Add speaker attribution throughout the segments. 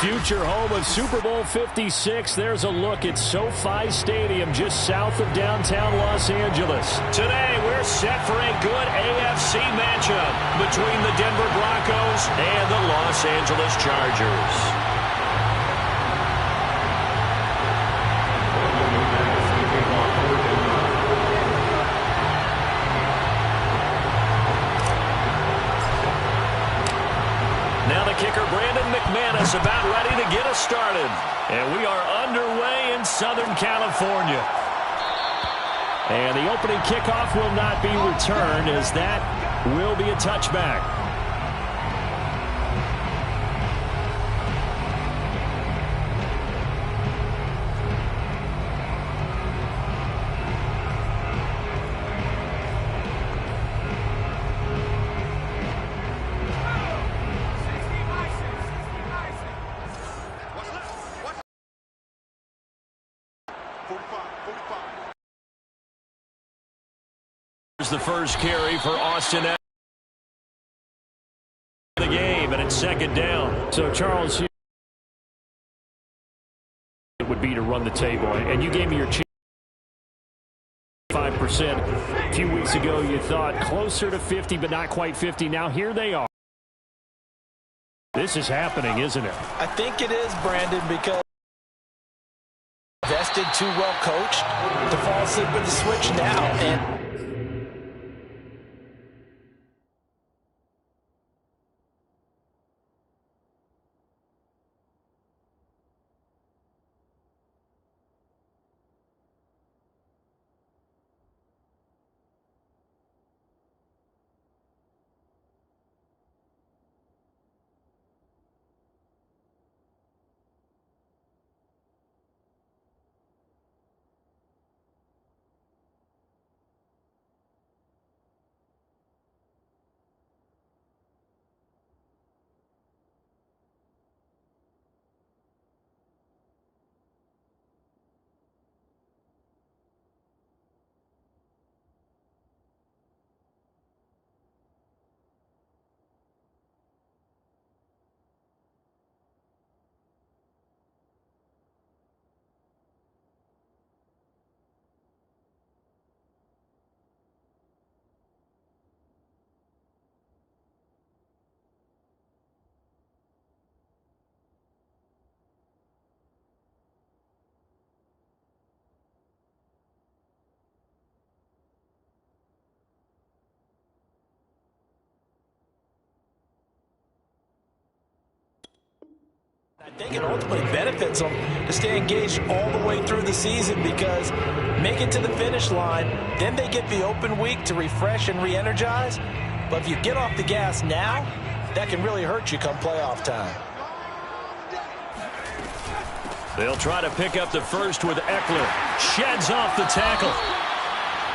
Speaker 1: future home of Super Bowl 56. There's a look at SoFi Stadium just south of downtown Los Angeles. Today, we're set for a good AFC matchup between the Denver Broncos and the Los Angeles Chargers. About ready to get us started. And we are underway in Southern California. And the opening kickoff will not be returned, as that will be a touchback. The first carry for Austin the game, and it's second down. So, Charles, it would be to run the table, and you gave me your 5%. A few weeks ago, you thought closer to 50, but not quite 50. Now, here they are. This is happening, isn't it?
Speaker 2: I think it is, Brandon, because vested, too well coached to fall asleep with the switch now. And I think it ultimately benefits them to stay engaged all the way through the season, because make it to the finish line, then they get the open week to refresh and re-energize. But if you get off the gas now, that can really hurt you come playoff time.
Speaker 1: They'll try to pick up the first with Eckler. Sheds off the tackle.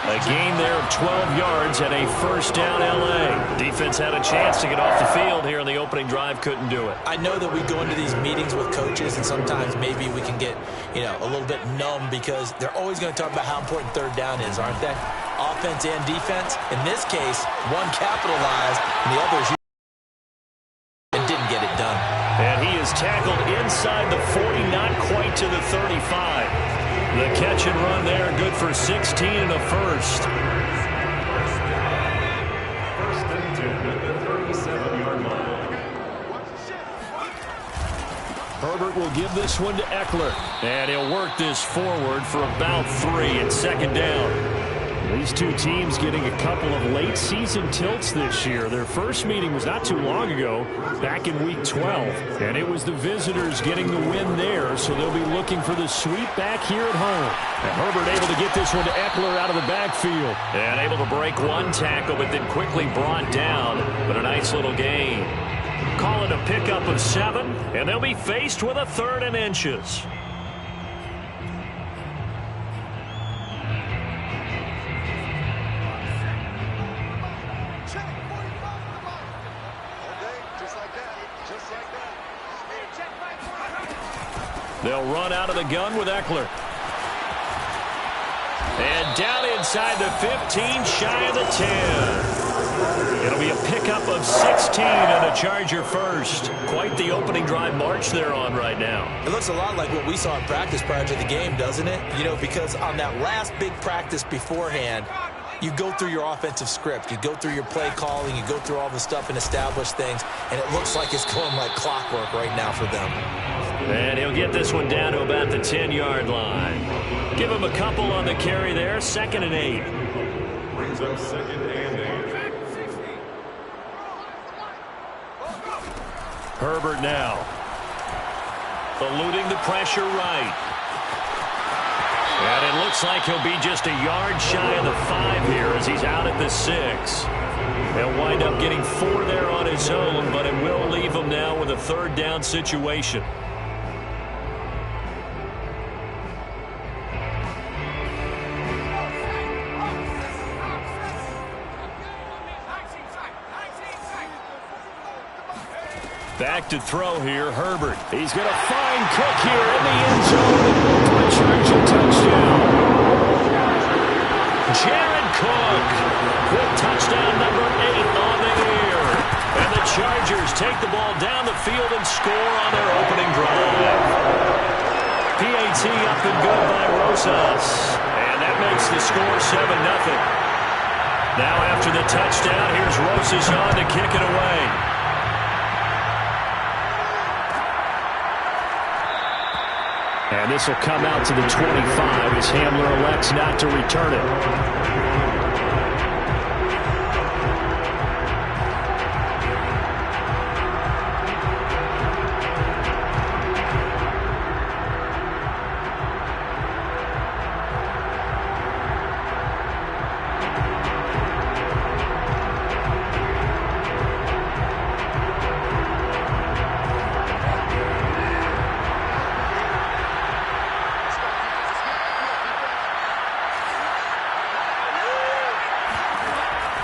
Speaker 1: A gain there of 12 yards and a first down L.A. Defense had a chance to get off the field here in the opening drive, couldn't do it.
Speaker 2: I know that we go into these meetings with coaches, and sometimes maybe we can get, a little bit numb, because they're always going to talk about how important third down is, aren't they? Offense and defense. In this case, one capitalized, and the others and didn't get it done.
Speaker 1: And he is tackled inside the 40, not quite to the 35. The catch and run there, good for 16 and a first.
Speaker 3: First and 10 at the 37-yard line.
Speaker 1: Herbert will give this one to Eckler. And he'll work this forward for about 3 and second down. These two teams getting a couple of late season tilts this year. Their first meeting was not too long ago, back in week 12. And it was the visitors getting the win there, so they'll be looking for the sweep back here at home. And Herbert able to get this one to Eckler out of the backfield. And able to break one tackle, but then quickly brought down. But a nice little gain. Call it a pickup of 7, and they'll be faced with a 3rd and inches. They'll run out of the gun with Eckler. And down inside the 15, shy of the 10. It'll be a pickup of 16 and a Charger first. Quite the opening drive march they're on right now.
Speaker 2: It looks a lot like what we saw in practice prior to the game, doesn't it? You know, because on that last big practice beforehand, you go through your offensive script. You go through your play calling. You go through all the stuff and establish things. And it looks like it's going like clockwork right now for them.
Speaker 1: And he'll get this one down to about the 10-yard line. Give him a couple on the carry there. 2nd and 8.
Speaker 3: Brings up 2nd and 8.
Speaker 1: Herbert now. Eluding the pressure right. And it looks like he'll be just a yard shy of the 5 here as he's out at the 6. He'll wind up getting 4 there on his own, but it will leave him now with a 3rd down situation. Back to throw here, Herbert. He's going to find Cook here in the end zone for a Charger touchdown. Jared Cook with touchdown number 8 on the year. And the Chargers take the ball down the field and score on their opening drive. PAT up and good by Rosas. And that makes the score 7-0. Now after the touchdown, here's Rosas on to kick it away. And this will come out to the 25 as Hamler elects not to return it.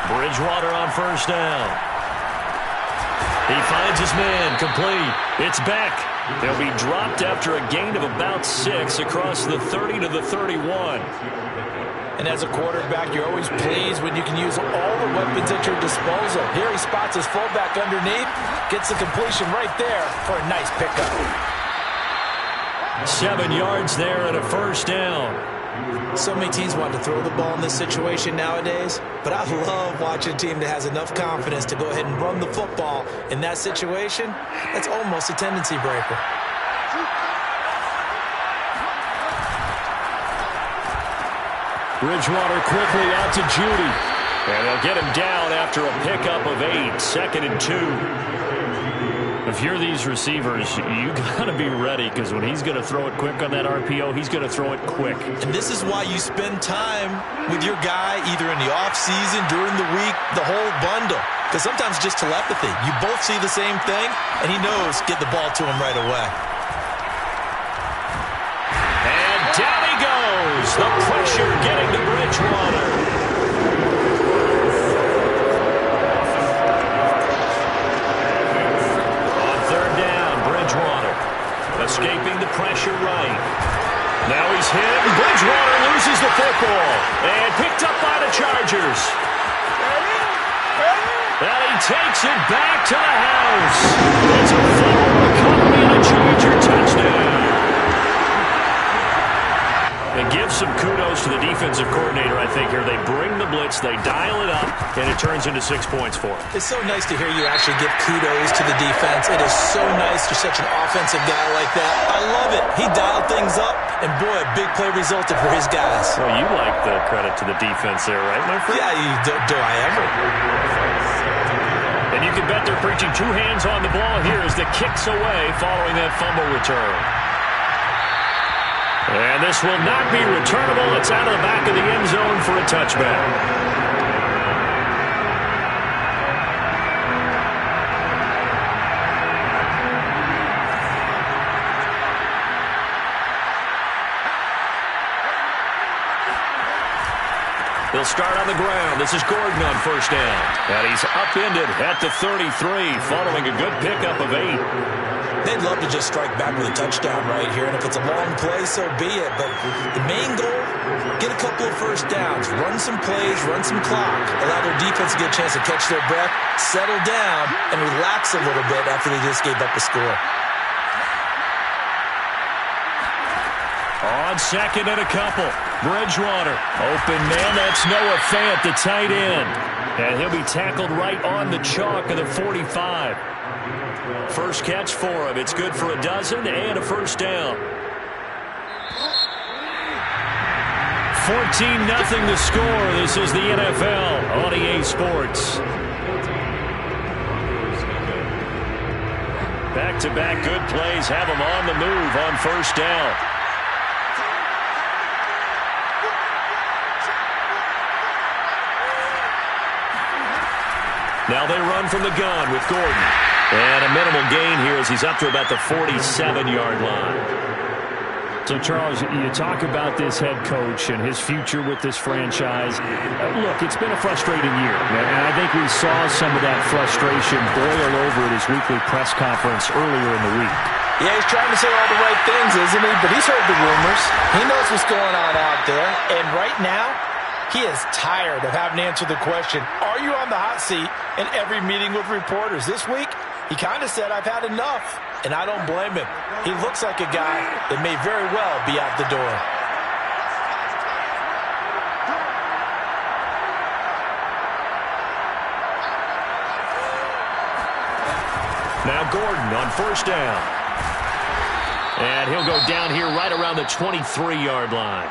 Speaker 1: Bridgewater on 1st down. He finds his man, complete. It's Beck. They'll be dropped after a gain of about 6 across the 30 to the 31.
Speaker 2: And as a quarterback, you're always pleased when you can use all the weapons at your disposal. Here he spots his fullback underneath, gets the completion right there for a nice pickup.
Speaker 1: 7 yards there and a 1st down.
Speaker 2: So many teams want to throw the ball in this situation nowadays, but I love watching a team that has enough confidence to go ahead and run the football. In that situation, that's almost a tendency breaker.
Speaker 1: Bridgewater quickly out to Judy. And they'll get him down after a pickup of 8, 2nd and 2. If you're these receivers, you got to be ready because when he's going to throw it quick on that RPO, he's going to throw it quick.
Speaker 2: And this is why you spend time with your guy either in the offseason, during the week, the whole bundle. Because sometimes just telepathy. You both see the same thing, and he knows get the ball to him right away.
Speaker 1: And down he goes. The pressure getting to Bridgewater. Escaping the pressure right. Now he's hit. Bridgewater loses the football. And picked up by the Chargers. And he takes it back to the house. It's a fumble recovery and a Charger touchdown. It gives some kudos to the defensive coordinator, I think, here. They bring the blitz, they dial it up, and it turns into 6 points for him.
Speaker 2: It's so nice to hear you actually give kudos to the defense. It is so nice you're such an offensive guy like that. I love it. He dialed things up, and boy, a big play resulted for his guys.
Speaker 1: Well, you like the credit to the defense there, right, my friend?
Speaker 2: Yeah, do I ever?
Speaker 1: And you can bet they're preaching 2 hands on the ball here as the kick's away following that fumble return. And this will not be returnable. It's out of the back of the end zone for a touchback. He'll start on the ground. This is Gordon on first down. And he's upended at the 33 following a good pickup of 8.
Speaker 2: They'd love to just strike back with a touchdown right here, and if it's a long play, so be it. But the main goal, get a couple of first downs, run some plays, run some clock, allow their defense to get a chance to catch their breath, settle down, and relax a little bit after they just gave up a score.
Speaker 1: On second and a couple, Bridgewater. Open man, that's Noah Fant, the tight end. And he'll be tackled right on the chalk of the 45. First catch for him. It's good for a dozen and a first down. 14-0 the score. This is the NFL on EA Sports. Back-to-back good plays have them on the move on first down. Now they run from the gun with Gordon. And a minimal gain here as he's up to about the 47-yard line.
Speaker 4: So, Charles, you talk about this head coach and his future with this franchise. Look, it's been a frustrating year, and I think we saw some of that frustration boil over at his weekly press conference earlier in the week.
Speaker 2: Yeah, he's trying to say all the right things, isn't he? But he's heard the rumors. He knows what's going on out there. And right now, he is tired of having to answer the question, are you on the hot seat in every meeting with reporters? This week, he kind of said, I've had enough, and I don't blame him. He looks like a guy that may very well be out the door.
Speaker 1: Now Gordon on first down. And he'll go down here right around the 23-yard line.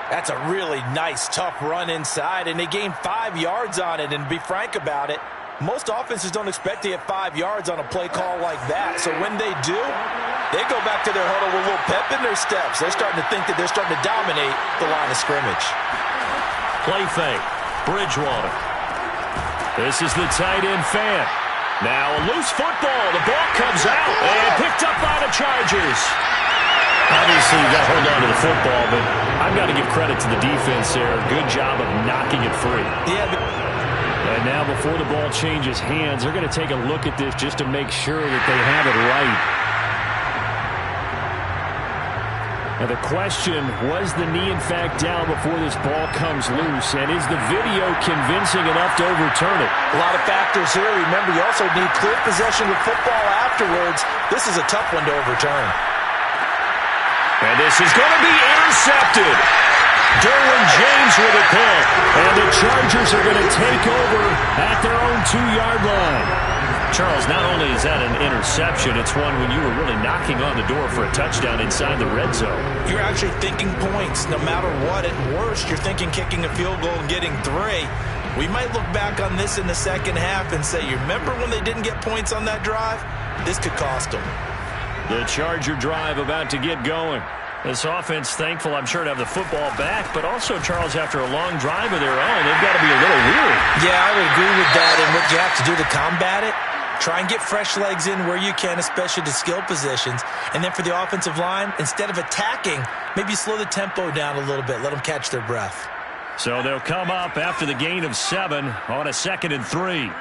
Speaker 2: That's a really nice, tough run inside, and they gained 5 yards on it. And to be frank about it, most offenses don't expect to get 5 yards on a play call like that. So when they do, they go back to their huddle with a little pep in their steps. They're starting to think that they're starting to dominate the line of scrimmage.
Speaker 1: Play fake. Bridgewater. This is the tight end Fant. Now a loose football. The ball comes out and picked up by the Chargers. Obviously, you got to hold on to the football, but I've got to give credit to the defense there. Good job of knocking it free.
Speaker 2: Yeah.
Speaker 4: And now before the ball changes hands, they're going to take a look at this just to make sure that they have it right. Now the question, was the knee in fact down before this ball comes loose? And is the video convincing enough to overturn it?
Speaker 2: A lot of factors here. Remember, you also need clear possession with football afterwards. This is a tough one to overturn.
Speaker 1: And this is going to be intercepted. Derwin James with a pick.
Speaker 4: And the Chargers are going to take over at their own 2-yard line.
Speaker 1: Charles, not only is that an interception, it's one when you were really knocking on the door for a touchdown inside the red zone.
Speaker 2: You're actually thinking points. No matter what, at worst, you're thinking kicking a field goal and getting 3. We might look back on this in the second half and say, you remember when they didn't get points on that drive? This could cost them.
Speaker 1: The Charger drive about to get going. This offense thankful, I'm sure, to have the football back, but also, Charles, after a long drive of their own, they've got to be a little weary.
Speaker 2: Yeah, I would agree with that, and what you have to do to combat it, try and get fresh legs in where you can, especially to skill positions, and then for the offensive line, instead of attacking, maybe slow the tempo down a little bit, let them catch their breath.
Speaker 1: So they'll come up after the gain of 7 on a 2nd and 3.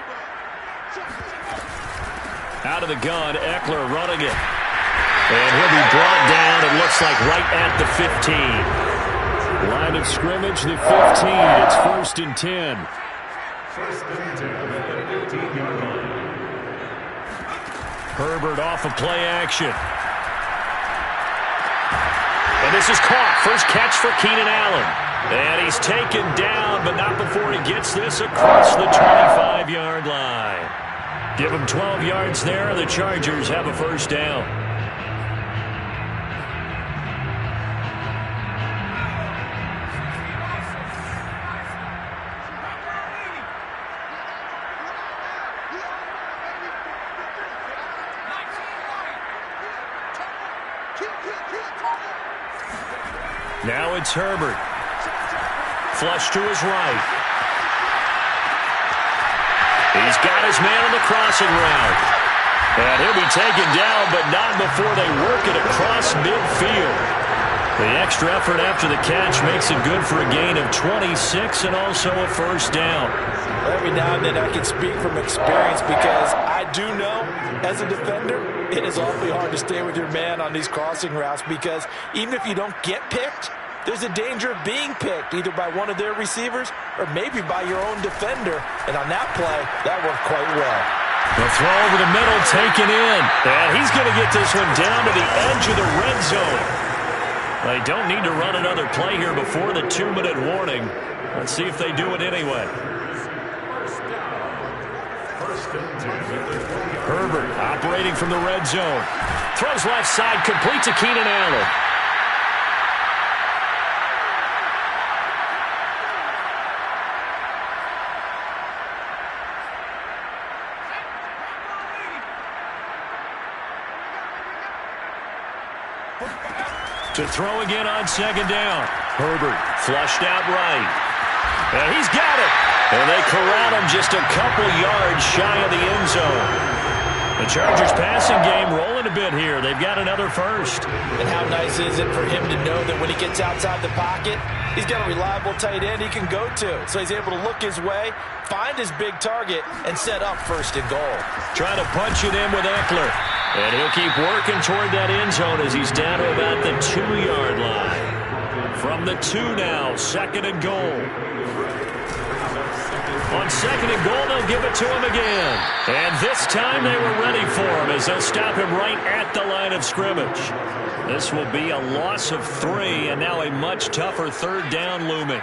Speaker 1: Out of the gun, Eckler running it. And he'll be brought down, it looks like, right at the 15.
Speaker 4: Line of scrimmage, the 15. It's 1st and 10.
Speaker 3: First and 10 at the 15-yard line.
Speaker 1: Herbert off of play action. And this is caught. First catch for Keenan Allen. And he's taken down, but not before he gets this across the 25-yard line. Give him 12 yards there. The Chargers have a first down. Now it's Herbert. Flush to his right. He's got his man on the crossing route. And he'll be taken down, but not before they work it across midfield. The extra effort after the catch makes it good for a gain of 26 and also a first down.
Speaker 2: Every now and then I can speak from experience because I do know as a defender it is awfully hard to stay with your man on these crossing routes because even if you don't get picked, there's a danger of being picked either by one of their receivers or maybe by your own defender. And on that play, that worked quite well.
Speaker 1: The throw over the middle taken in. And he's going to get this one down to the edge of the red zone. They don't need to run another play here before the 2-minute warning. Let's see if they do it anyway. Herbert operating from the red zone. Throws left side, complete to Keenan Allen. To throw again on second down. Herbert flushed out right. And he's got it. And they corral him just a couple yards shy of the end zone. The Chargers passing game rolling a bit here. They've got another first.
Speaker 2: And how nice is it for him to know that when he gets outside the pocket, he's got a reliable tight end he can go to. So he's able to look his way, find his big target, and set up first and goal.
Speaker 1: Trying to punch it in with Eckler. And he'll keep working toward that end zone as he's down to about the 2-yard line. From the 2 now, second and goal. On second and goal, they'll give it to him again. And this time they were ready for him as they'll stop him right at the line of scrimmage. This will be a loss of 3 and now a much tougher third down looming.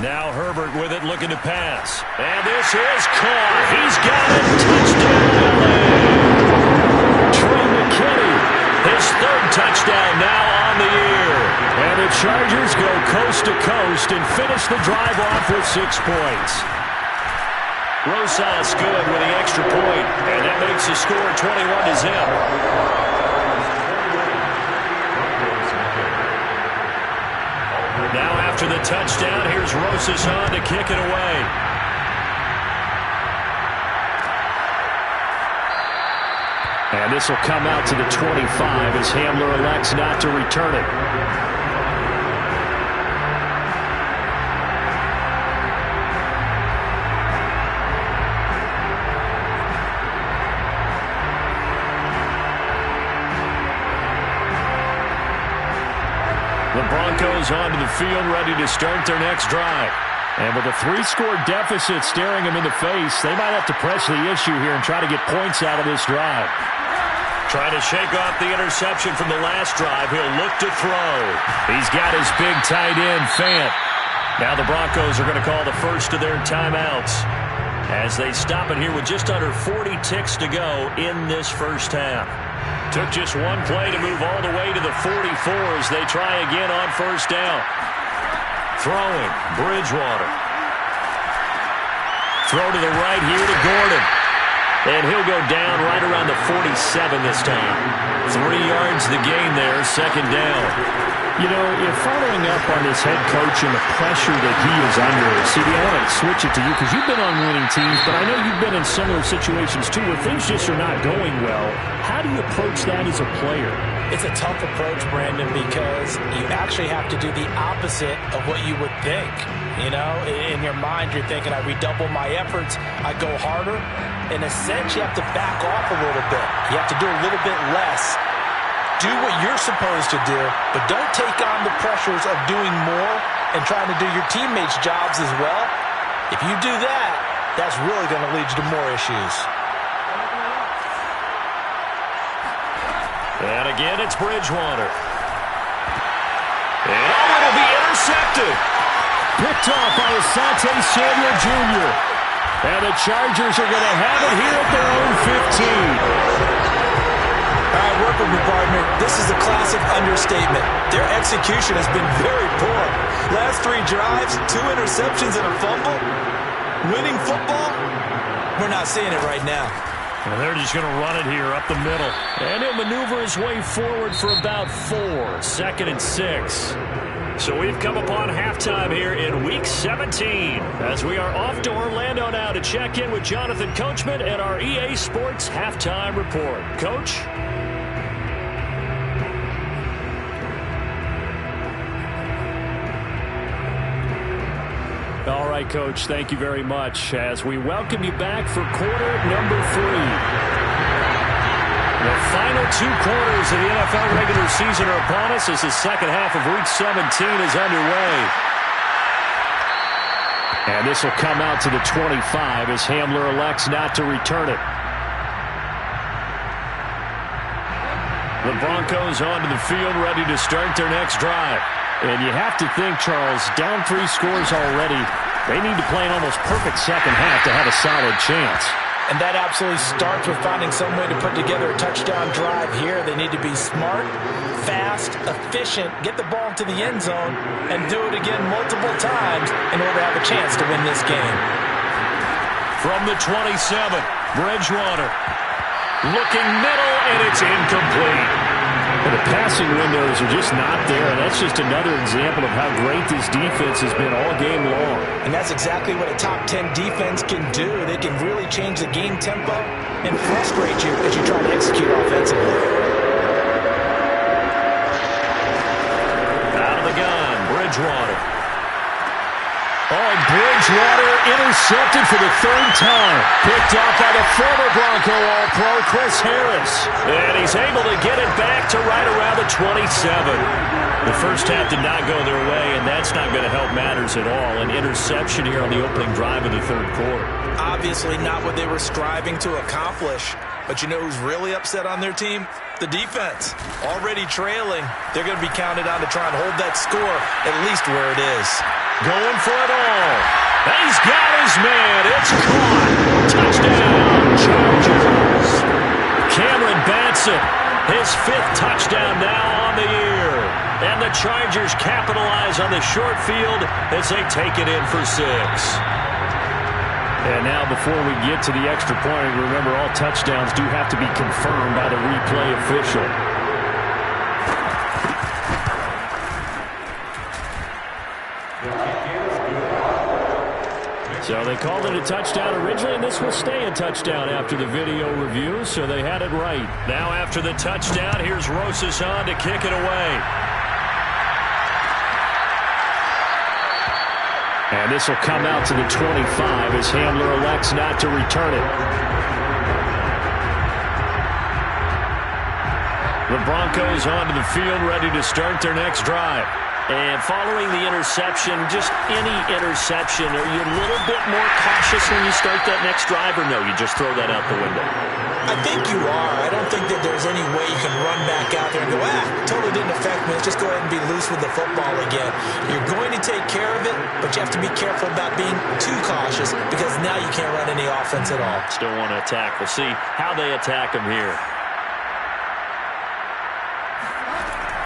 Speaker 1: Now Herbert with it, looking to pass. And this is caught. He's got it. Touchdown, LA. Trey McKinney, his third touchdown now on the year. And the Chargers go coast to coast and finish the drive off with 6 points. Rosas good with the extra point, and that makes the score 21-0. Now after the touchdown, here's Rosas on to kick it away. And this will come out to the 25 as Hamler elects not to return it. The Broncos onto the field, ready to start their next drive. And with a 3-score deficit staring them in the face, they might have to press the issue here and try to get points out of this drive. Trying to shake off the interception from the last drive. He'll look to throw. He's got his big tight end, Fant. Now the Broncos are going to call the first of their timeouts as they stop it here with just under 40 ticks to go in this first half. Took just one play to move all the way to the 44 as they try again on first down. Throwing, Bridgewater. Throw to the right here to Gordon. And he'll go down right around the 47 this time. 3 yards the gain there, second down.
Speaker 4: You know, if following up on this head coach and the pressure that he is under, CD, I want to switch it to you because you've been on winning teams, but I know you've been in similar situations too where things just are not going well. How do you approach that as a player?
Speaker 2: It's a tough approach, Brandon, because you actually have to do the opposite of what you would think. You know, in your mind, you're thinking, I redouble my efforts, I go harder. In a sense, you have to back off a little bit. You have to do a little bit less. Do what you're supposed to do, but don't take on the pressures of doing more and trying to do your teammates' jobs as well. If you do that, that's really going to lead you to more issues.
Speaker 1: And again, it's Bridgewater. And it'll be intercepted. Picked off by Asante Samuel Jr. And the Chargers are going to have it here at their own 15.
Speaker 2: All right, work with me, partner. This is a classic understatement. Their execution has been very poor. Last 3 drives, 2 interceptions and a fumble. Winning football? We're not seeing it right now.
Speaker 1: And they're just going to run it here up the middle. And he'll maneuver his way forward for about 4. Second and 6. So we've come upon halftime here in Week 17 as we are off to Orlando now to check in with Jonathan Coachman and our EA Sports Halftime Report. Coach? All right, Coach, thank you very much as we welcome you back for quarter number 3. The final 2 quarters of the NFL regular season are upon us as the second half of Week 17 is underway. And this will come out to the 25 as Hamler elects not to return it. The Broncos onto the field ready to start their next drive. And you have to think, Charles, down 3 scores already, they need to play an almost perfect second half to have a solid chance.
Speaker 2: And that absolutely starts with finding some way to put together a touchdown drive here. They need to be smart, fast, efficient, get the ball to the end zone, and do it again multiple times in order to have a chance to win this game.
Speaker 1: From the 27, Bridgewater. Looking middle, and it's incomplete.
Speaker 4: And the passing windows are just not there, and that's just another example of how great this defense has been all game long.
Speaker 2: And that's exactly what a top 10 defense can do. They can really change the game tempo and frustrate you as you try to execute offensively.
Speaker 1: Out of the gun, Bridgewater. Oh, Bridgewater intercepted for the 3rd time. Picked off by the former Bronco All-Pro, Chris Harris. And he's able to get it back to right around the 27. The first half did not go their way, and that's not going to help matters at all. An interception here on the opening drive of the 3rd quarter.
Speaker 2: Obviously not what they were striving to accomplish. But you know who's really upset on their team? The defense. Already trailing. They're going to be counted on to try and hold that score at least where it is.
Speaker 1: Going for it all. He's got his man. It's caught. Touchdown, Chargers. Cameron Batson, his 5th touchdown now on the year. And the Chargers capitalize on the short field as they take it in for 6.
Speaker 4: And now before we get to the extra point, remember all touchdowns do have to be confirmed by the replay official. So they called it a touchdown originally, and this will stay a touchdown after the video review, so they had it right.
Speaker 1: Now after the touchdown, here's Rosas on to kick it away.
Speaker 4: And this will come out to the 25 as Hamler elects not to return it.
Speaker 1: The Broncos onto the field ready to start their next drive. And following the interception, just any interception, are you a little bit more cautious when you start that next drive, or no, you just throw that out the window?
Speaker 2: I think you are. I don't think that there's any way you can run back out there and go, totally didn't affect me. Let's just go ahead and be loose with the football again. You're going to take care of it, but you have to be careful about being too cautious because now you can't run any offense at all.
Speaker 1: Still want to attack. We'll see how they attack him here.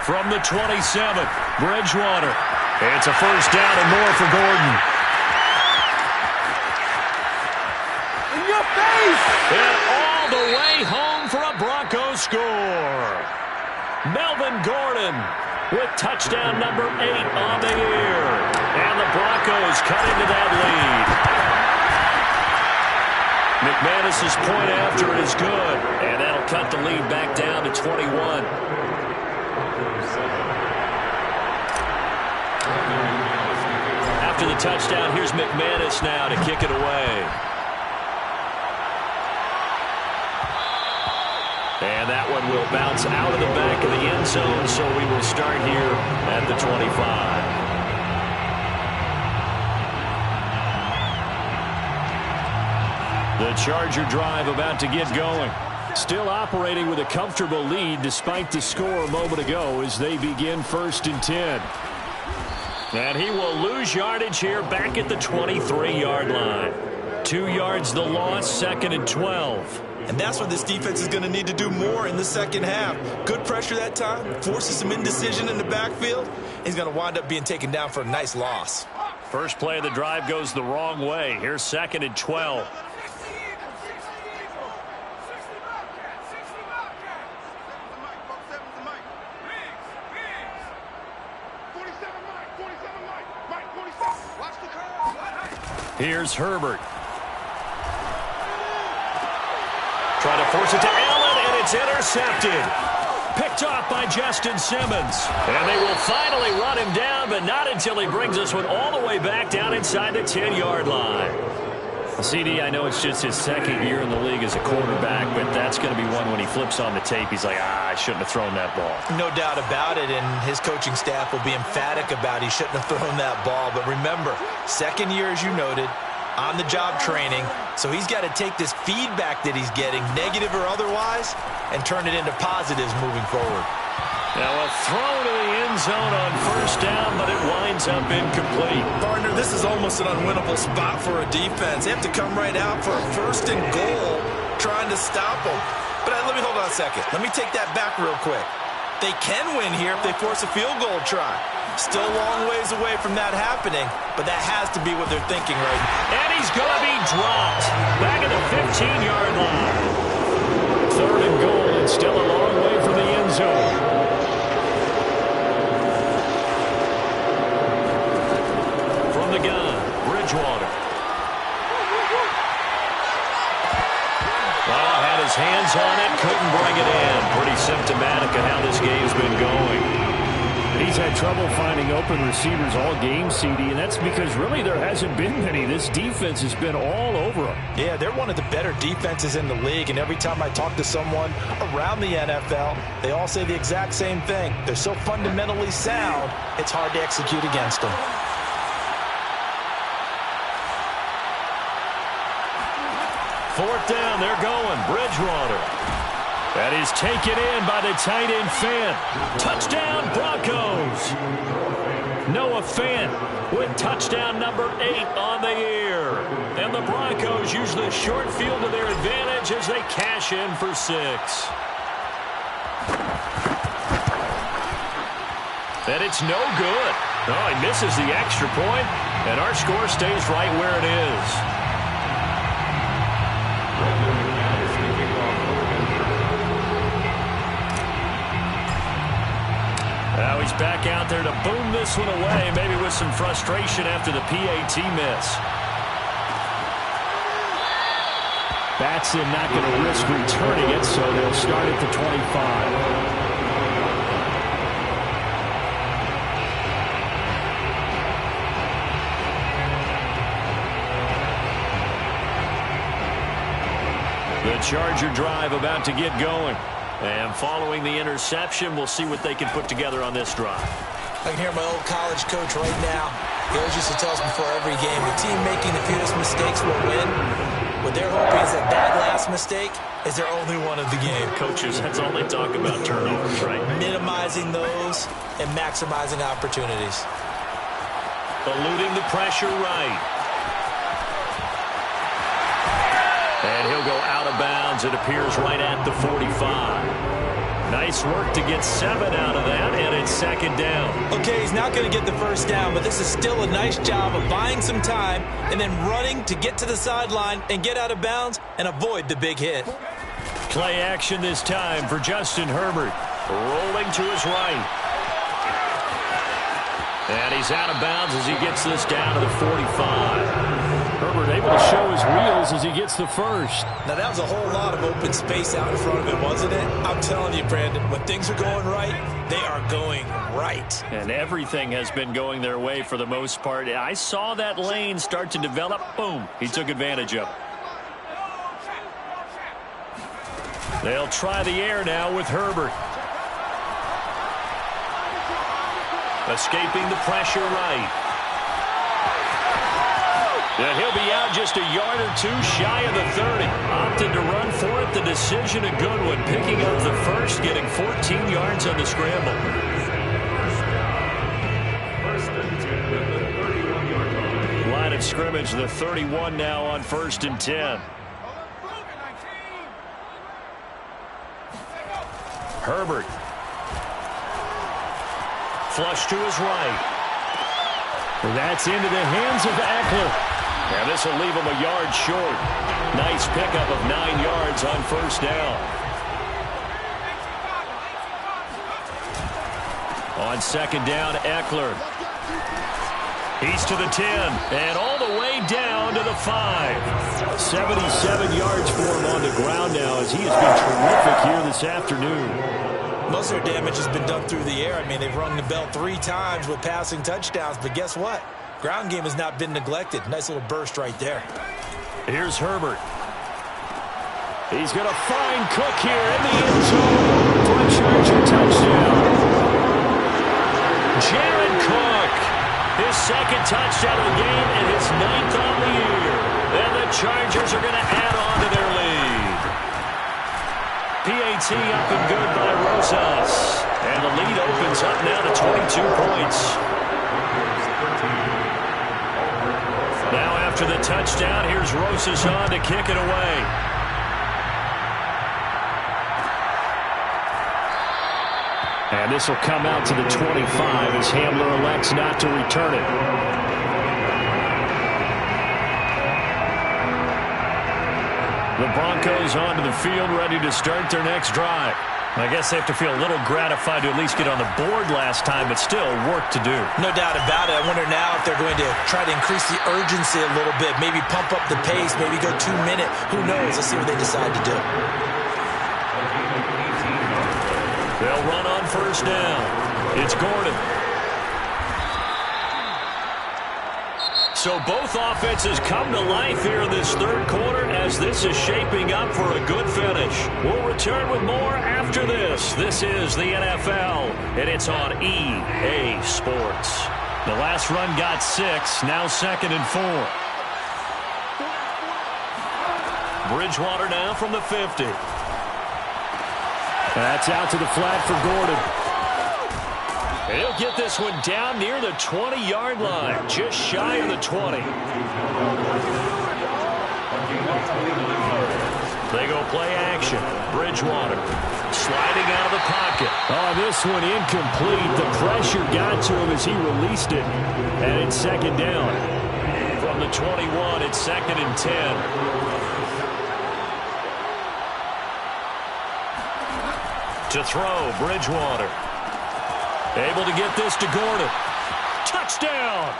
Speaker 1: From the 27, Bridgewater. It's a 1st down and more for Gordon.
Speaker 5: In your face!
Speaker 1: And all the way home for a Broncos score. Melvin Gordon with touchdown number 8 on the year. And the Broncos cut into that lead. McManus's point after is good. And that'll cut the lead back down to 21. After the touchdown, here's McManus now to kick it away. And that one will bounce out of the back of the end zone, so we will start here at the 25. The Charger drive about to get going. Still operating with a comfortable lead despite the score a moment ago as they begin 1st and 10. And he will lose yardage here back at the 23-yard line. 2 yards the loss, 2nd and 12.
Speaker 2: And that's what this defense is going to need to do more in the second half. Good pressure that time, forces some indecision in the backfield. He's going to wind up being taken down for a nice loss.
Speaker 1: First play of the drive goes the wrong way. Here's 2nd and 12. Here's Herbert. Trying to force it to Allen, and it's intercepted. Picked off by Justin Simmons. And they will finally run him down, but not until he brings this one all the way back down inside the 10-yard line. CD, I know it's just his second year in the league as a quarterback, but that's going to be one when he flips on the tape. He's like, I shouldn't have thrown that ball.
Speaker 2: No doubt about it, and his coaching staff will be emphatic about he shouldn't have thrown that ball. But remember, second year, as you noted, on-the-job training, so he's got to take this feedback that he's getting, negative or otherwise, and turn it into positives moving forward.
Speaker 1: Now a throw to the end zone on first down, but it winds up incomplete.
Speaker 6: Partner, this is almost an unwinnable spot for a defense. They have to come right out for a first and goal trying to stop them. But let me hold on a second. Let me take that back real quick. They can win here if they force a field goal try. Still a long ways away from that happening, but that has to be what they're thinking right now.
Speaker 1: And he's going to be dropped back at the 15-yard line. Third and goal, and still a long way from the end zone. From the gun, Bridgewater. Well, had his hands on it, couldn't bring it in. Pretty symptomatic of how this game's been going.
Speaker 4: He's had trouble finding open receivers all game, CD, and that's because really there hasn't been many. This defense has been all over him.
Speaker 2: Yeah, they're one of the better defenses in the league, and every time I talk to someone around the NFL, they all say the exact same thing. They're so fundamentally sound, it's hard to execute against them.
Speaker 1: Fourth down, they're going. Bridgewater. That is taken in by the tight end Fant. Touchdown, Broncos. Noah Fant with touchdown number 8 on the year. And the Broncos use the short field to their advantage as they cash in for 6. And it's no good. Oh, he misses the extra point, and our score stays right where it is. Now he's back out there to boom this one away, maybe with some frustration after the PAT miss.
Speaker 4: Batson not going to risk returning it, so they'll start at the 25.
Speaker 1: The Charger drive about to get going. And following the interception, we'll see what they can put together on this drive.
Speaker 2: I can hear my old college coach right now. He always used to tell us before every game, the team making the fewest mistakes will win. What they're hoping is that last mistake is their only one of the game.
Speaker 1: Coaches, that's all they talk about, turnovers, right?
Speaker 2: Minimizing those and maximizing opportunities.
Speaker 1: Eluding the pressure right. And he'll go out of bounds. It appears right at the 45. Nice work to get 7 out of that, and it's second down.
Speaker 2: Okay, he's not going to get the first down, but this is still a nice job of buying some time and then running to get to the sideline and get out of bounds and avoid the big hit.
Speaker 1: Play action this time for Justin Herbert. Rolling to his right. And he's out of bounds as he gets this down to the 45.
Speaker 4: Herbert able to show his wheels as he gets the first.
Speaker 2: Now, that was a whole lot of open space out in front of him, wasn't it? I'm telling you, Brandon, when things are going right, they are going right.
Speaker 1: And everything has been going their way for the most part. I saw that lane start to develop. Boom. He took advantage of it. They'll try the air now with Herbert. Escaping the pressure right. And he'll be out just a yard or two shy of the 30. Opted to run for it. The decision a good one. Picking up the first, getting 14 yards on the scramble.
Speaker 3: First and 10 at the 31-yard line.
Speaker 1: Line of scrimmage, the 31 now on first and 10. Herbert. Flush to his right.
Speaker 4: And that's into the hands of Eckler.
Speaker 1: And this will leave him a yard short. Nice pickup of 9 yards on first down. On second down, Eckler. He's to the 10, and all the way down to the 5. 77 yards for him on the ground now as he has been terrific here this afternoon.
Speaker 2: Most of their damage has been done through the air. I mean, they've rung the bell 3 times with passing touchdowns, but guess what? Ground game has not been neglected. Nice little burst right there.
Speaker 1: Here's Herbert. He's going to find Cook here in the end zone for a Charger touchdown. Jared Cook, his second touchdown of the game and his 9th on the year. And the Chargers are going to add on to their lead. PAT up and good by Rosas. And the lead opens up now to 22 points. Now after the touchdown, here's Rosas on to kick it away. And this will come out to the 25 as Hamler elects not to return it. The Broncos onto the field, ready to start their next drive. I guess they have to feel a little gratified to at least get on the board last time, but still work to do.
Speaker 2: No doubt about it. I wonder now if they're going to try to increase the urgency a little bit, maybe pump up the pace, maybe go 2-minute. Who knows? Let's see what they decide to do.
Speaker 1: They'll run on first down. It's Gordon. So both offenses come to life here in this third quarter as this is shaping up for a good finish. We'll return with more after this. This is the NFL, and it's on EA Sports. The last run got 6, now 2nd and 4. Bridgewater now from the 50. That's out to the flat for Gordon. He'll get this one down near the 20-yard line, just shy of the 20. They go play action. Bridgewater sliding out of the pocket. Oh, this one incomplete. The pressure got to him as he released it. And it's 2nd down. From the 21, it's 2nd and 10. To throw, Bridgewater. Able to get this to Gordon. Touchdown!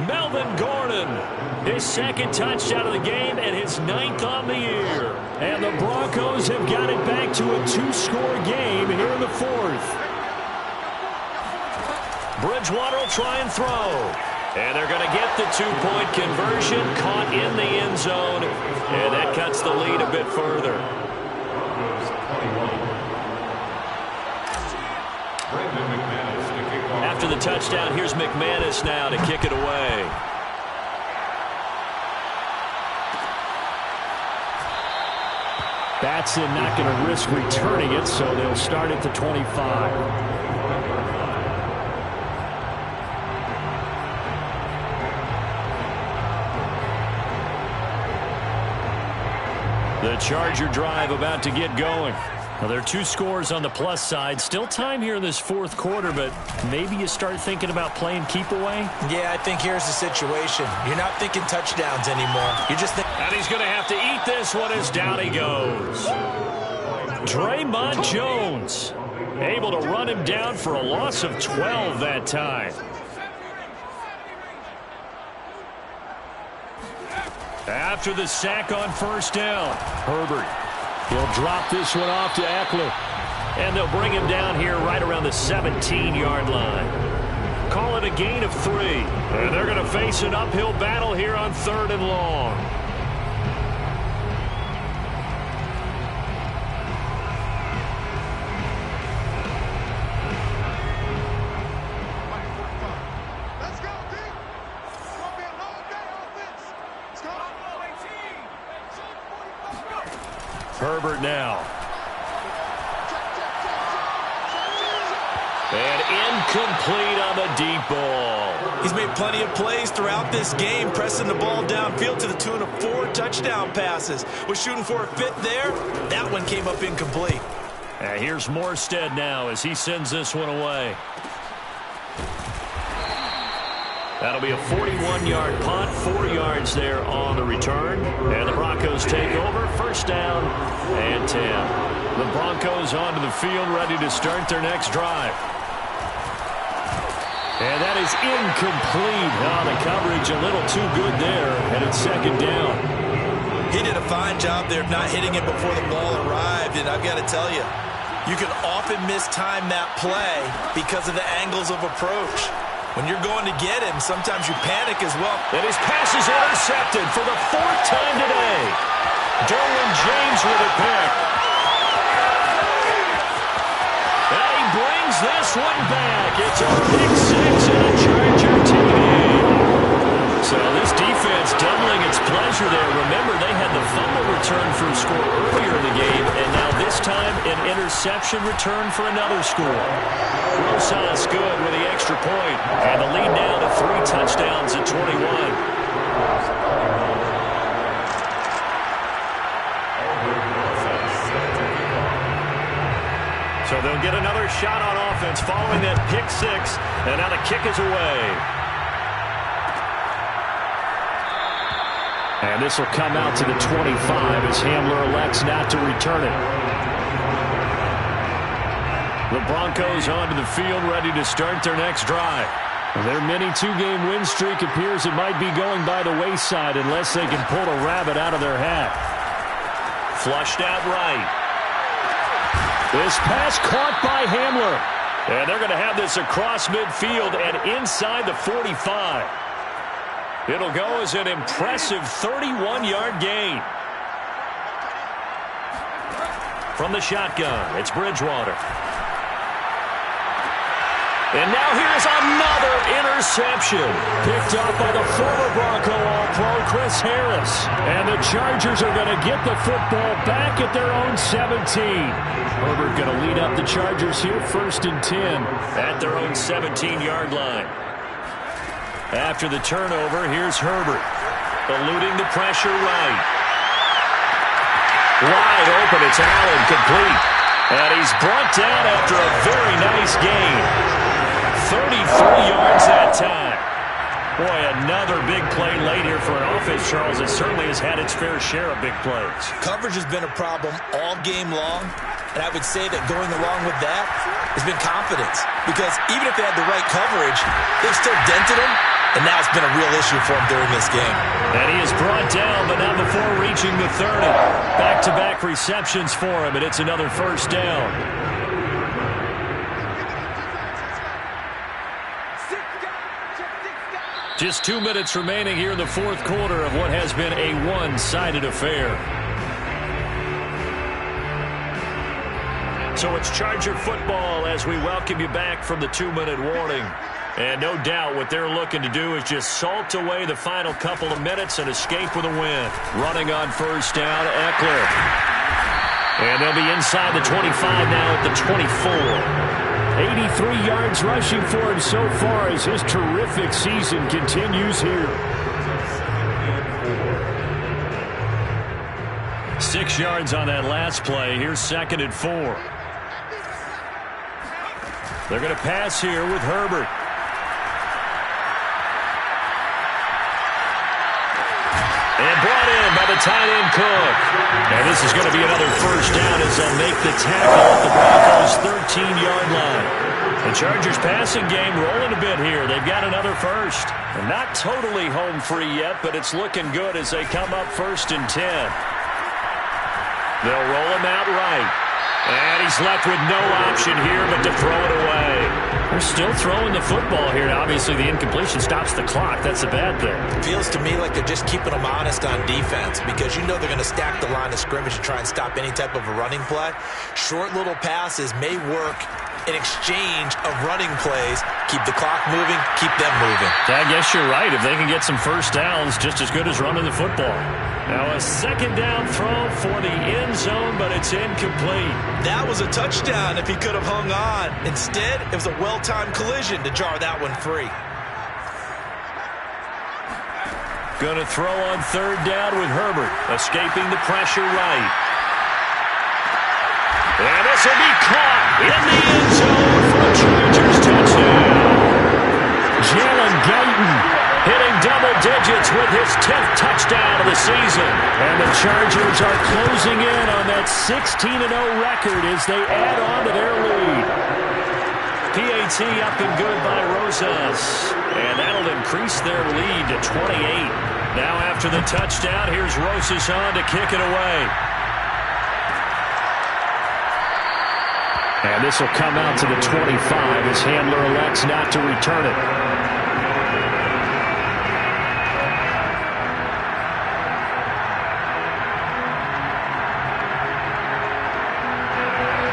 Speaker 1: Melvin Gordon. His 2nd touchdown of the game and his 9th on the year. And the Broncos have got it back to a 2-score game here in the 4th. Bridgewater will try and throw. And they're going to get the 2-point conversion, caught in the end zone. And that cuts the lead a bit further. After the touchdown, here's McManus now to kick it away. Batson not going to risk returning it, so they'll start at the 25. The Charger drive about to get going. Well, there are 2 scores on the plus side. Still time here in this 4th quarter, but maybe you start thinking about playing keep away?
Speaker 2: Yeah, I think here's the situation. You're not thinking touchdowns anymore. You're just thinking...
Speaker 1: And he's going to have to eat this one as down he goes. Draymond Jones able to run him down for a loss of 12 that time. After the sack on first down, Herbert. He'll drop this one off to Eckler. And they'll bring him down here right around the 17-yard line. Call it a gain of 3. And they're going to face an uphill battle here on 3rd and long. Herbert now. And incomplete on the deep ball.
Speaker 2: He's made plenty of plays throughout this game, pressing the ball downfield to the tune of 4 touchdown passes. Was shooting for a 5th there. That one came up incomplete.
Speaker 1: And here's Morstead now as he sends this one away. That'll be a 41-yard punt, 4 yards there on the return. And the Broncos take over, first down and 10. The Broncos onto the field, ready to start their next drive. And that is incomplete. Oh, the coverage a little too good there, and it's second down.
Speaker 6: He did a fine job there of not hitting it before the ball arrived, and I've got to tell you, you can often mistime that play because of the angles of approach. When you're going to get him, sometimes you panic as well.
Speaker 1: And his pass is intercepted for the fourth time today. Derwin James with a pick. And he brings this one back. It's a pick six and a Charger TD. So this defense doubling its pleasure there. Remember, they had the fumble return for a score earlier in the game, and now this time an interception return for another score. Rosas good with the extra point, and the lead now to 3 touchdowns at 21. So they'll get another shot on offense following that pick six, and now the kick is away. And this will come out to the 25 as Hamler elects not to return it. The Broncos onto the field, ready to start their next drive. Their mini 2-game win streak appears it might be going by the wayside unless they can pull a rabbit out of their hat. Flushed out right. This pass caught by Hamler. And they're going to have this across midfield and inside the 45. It'll go as an impressive 31-yard gain. From the shotgun, it's Bridgewater. And now here's another interception. Picked up by the former Bronco All-Pro, Chris Harris. And the Chargers are going to get the football back at their own 17. Herbert going to lead up the Chargers here, 1st and 10 at their own 17-yard line. After the turnover, here's Herbert. Eluding the pressure right. Wide open, it's Allen, complete. And he's brought down after a very nice gain. 33 yards that time. Boy, another big play late here for an offense, Charles, that certainly has had its fair share of big plays.
Speaker 2: Coverage has been a problem all game long, and I would say that going along with that has been confidence. Because even if they had the right coverage, they've still dented him, and now it's been a real issue for him during this game.
Speaker 1: And he is brought down, but not before reaching the 30. Back-to-back receptions for him, and it's another first down. Just 2 minutes remaining here in the fourth quarter of what has been a one-sided affair. So it's Charger football as we welcome you back from the 2-minute warning. And no doubt what they're looking to do is just salt away the final couple of minutes and escape with a win. Running on first down, Eckler. And they'll be inside the 25 now at the 24. 83 yards rushing for him so far as his terrific season continues here. 6 yards on that last play. Here's 2nd and 4. They're going to pass here with Herbert. And brought in by the tight end Cook. And this is going to be another first down as they'll make the tackle at the Broncos' 13-yard line. The Chargers passing game rolling a bit here. They've got another first. And not totally home free yet, but it's looking good as they come up 1st and 10. They'll roll him out right. And he's left with no option here but to throw it away. They're still throwing the football here. Obviously, the incompletion stops the clock. That's a bad thing.
Speaker 2: Feels to me like they're just keeping them honest on defense because you know they're going to stack the line of scrimmage and try and stop any type of a running play. Short little passes may work in exchange of running plays. Keep the clock moving, keep them moving.
Speaker 1: I guess you're right. If they can get some first downs, just as good as running the football. Now a 2nd down throw for the end zone, but it's incomplete.
Speaker 6: That was a touchdown if he could have hung on. Instead, it was a well-timed collision to jar that one free.
Speaker 1: Going to throw on 3rd down with Herbert, escaping the pressure right. And this will be caught in the end zone for a Chargers touchdown. Jalen Guyton hitting double digits with his 10th touchdown of the season. And the Chargers are closing in on that 16-0 record as they add on to their lead. PAT up and good by Rosas. And that'll increase their lead to 28. Now after the touchdown, here's Rosas on to kick it away. And this will come out to the 25 as handler elects not to return it.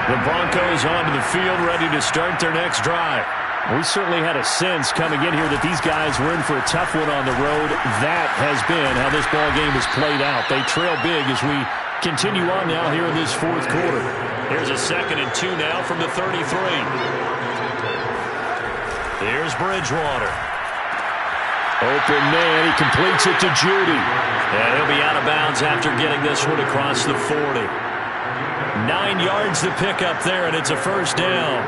Speaker 1: The Broncos onto the field, ready to start their next drive. We certainly had a sense coming in here that these guys were in for a tough one on the road. That has been how this ball game has played out. They trail big as we continue on now here in this fourth quarter. Here's a 2nd and 2 now from the 33. Here's Bridgewater. Open man, he completes it to Judy. And he'll be out of bounds after getting this one across the 40. 9 yards to pick up there, and it's a first down.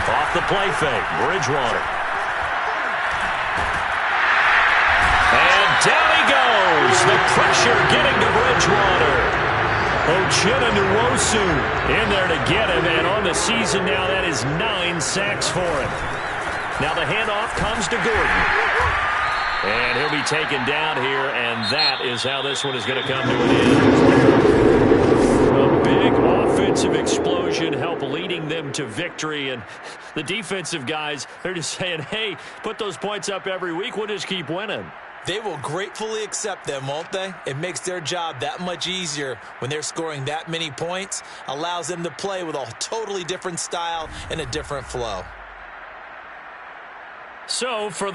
Speaker 1: Off the play fake, Bridgewater. And down he goes. The pressure getting to Bridgewater. Ochena Nwosu in there to get him, and on the season now, that is 9 sacks for him. Now the handoff comes to Gordon. And he'll be taken down here, and that is how this one is going to come to an end. A big offensive explosion helped leading them to victory, and the defensive guys, they're just saying, hey, put those points up every week, we'll just keep winning.
Speaker 2: They will gratefully accept them, won't they? It makes their job that much easier when they're scoring that many points, allows them to play with a totally different style and a different flow.
Speaker 1: So for